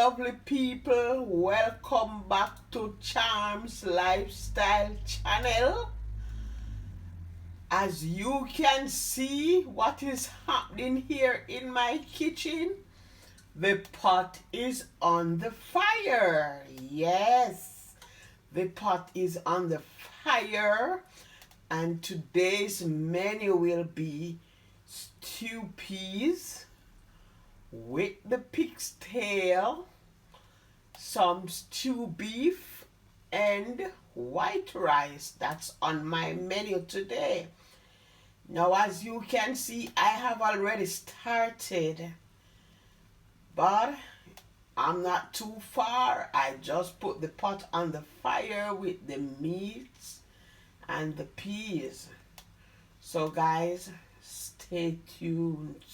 lovely people, welcome back to Charms Lifestyle channel. As you can see what is happening here in my kitchen, the pot is on the fire. Yes, the pot is on the fire, and today's menu will be stew peas with the pig's tail, some stew beef, and white rice. That's on my menu today. Now, as you can see, I have already started, but I'm not too far. I just put the pot on the fire with the meats and the peas. So guys, stay tuned.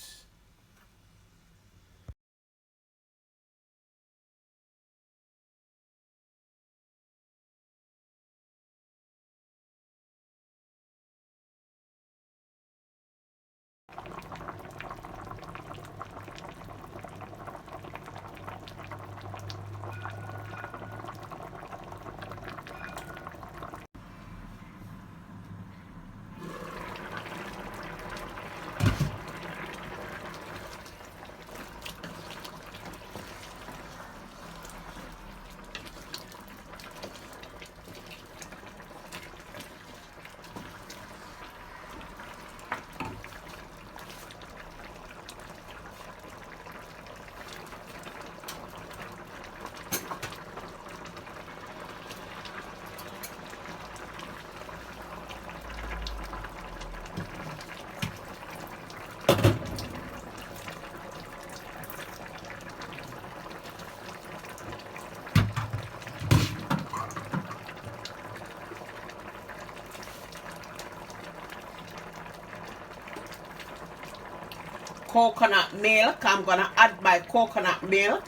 Coconut milk. I'm gonna add my coconut milk.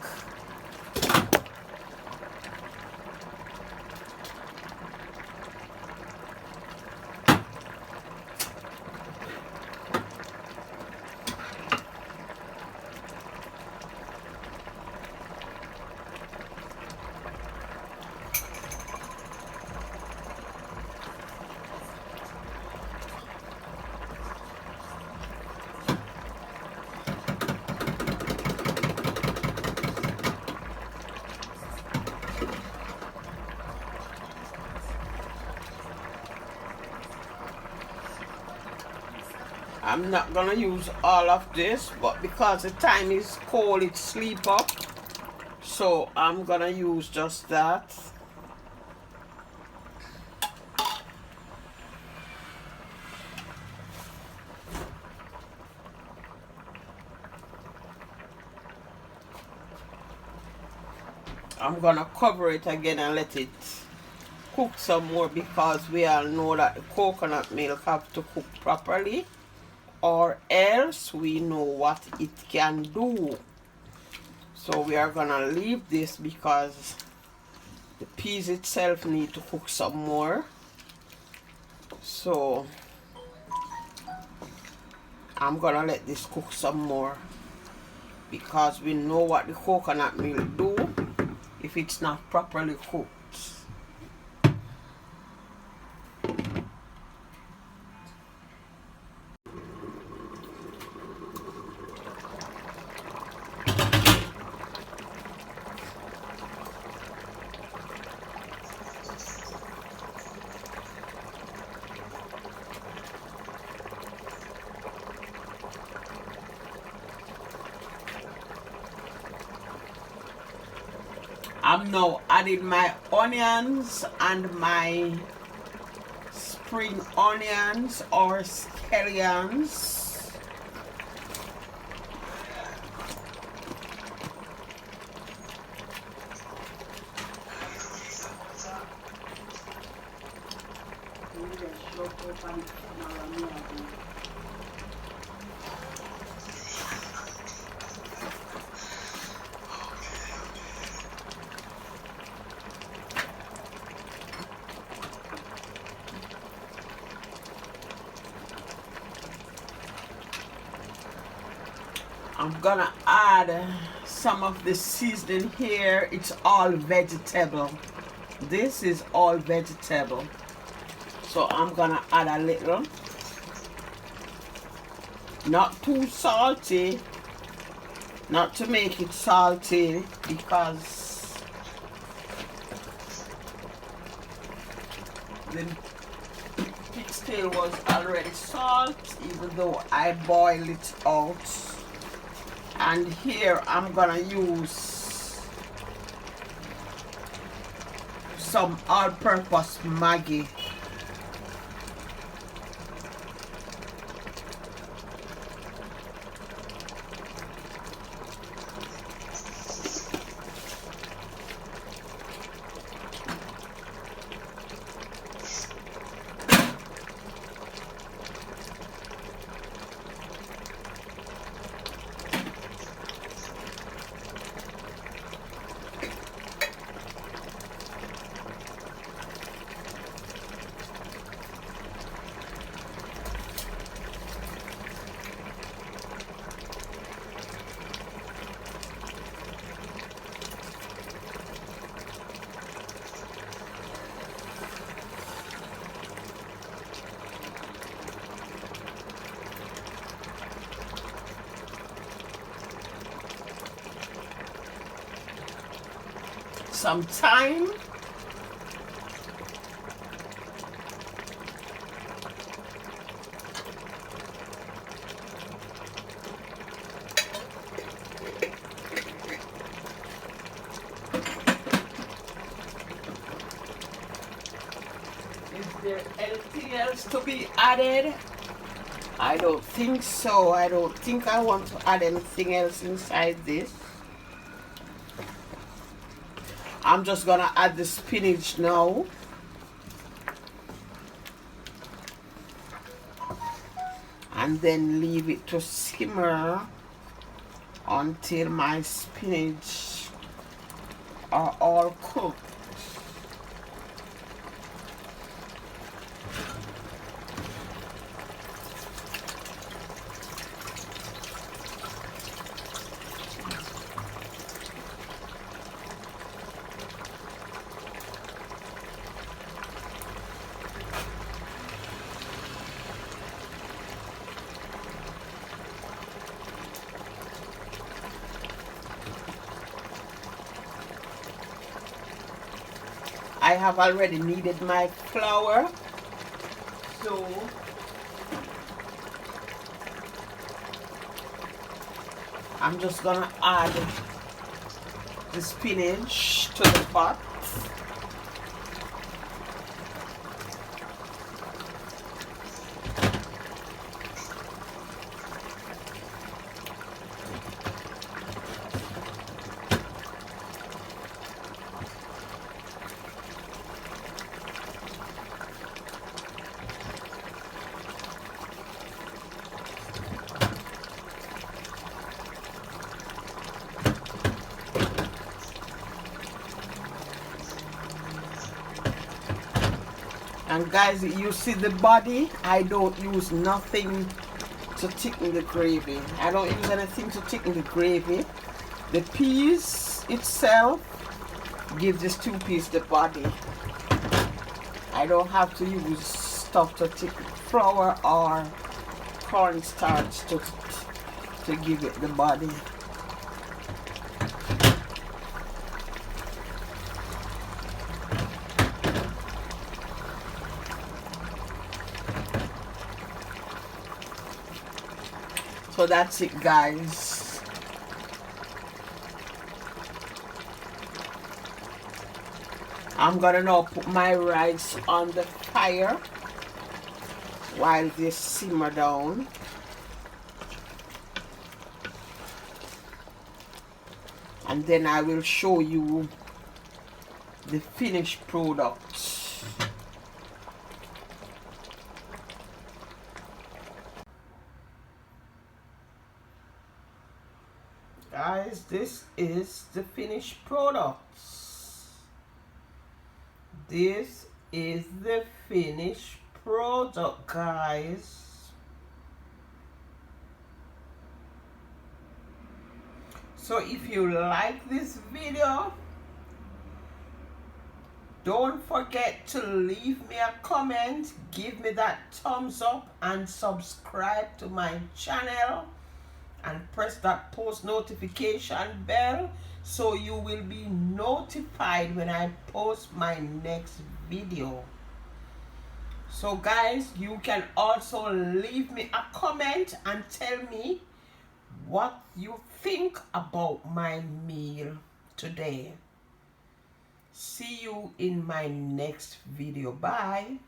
I'm not gonna use all of this, but because the time is cold, it's sleep up, so I'm gonna use just that. I'm gonna cover it again and let it cook some more, because we all know that the coconut milk have to cook properly, or else we know what it can do. So we are gonna leave this because the peas itself need to cook some more. So I'm gonna let this cook some more, because we know what the coconut milk do if it's not properly cooked. I'm now adding my onions and my spring onions or scallions. I'm gonna add some of the seasoning here. It's all vegetable. This is all vegetable. So I'm gonna add a little. Not too salty. Not to make it salty, because the pig's tail was already salt, even though I boiled it out. And here I'm gonna use some all-purpose Maggi. Some thyme. Is there anything else to be added? I don't think so. I don't think I want to add anything else inside this. I'm just gonna add the spinach now. And then leave it to simmer until my spinach are all cooked. I have already kneaded my flour, so I'm just gonna add the spinach to the pot. And guys, you see the body, I don't use nothing to thicken the gravy. I don't use anything to thicken the gravy. The peas itself gives the stew piece the body. I don't have to use stuff to thicken flour or cornstarch to give it the body. So that's it, guys. I'm gonna now put my rice on the fire while this simmer down. And then I will show you the finished product. Guys, this is the finished product. This is the finished product, guys. So if you like this video, don't forget to leave me a comment, give me that thumbs up, and subscribe to my channel, and press that post notification bell so you will be notified when I post my next video. So guys, you can also leave me a comment and tell me what you think about my meal today. See you in my next video. Bye.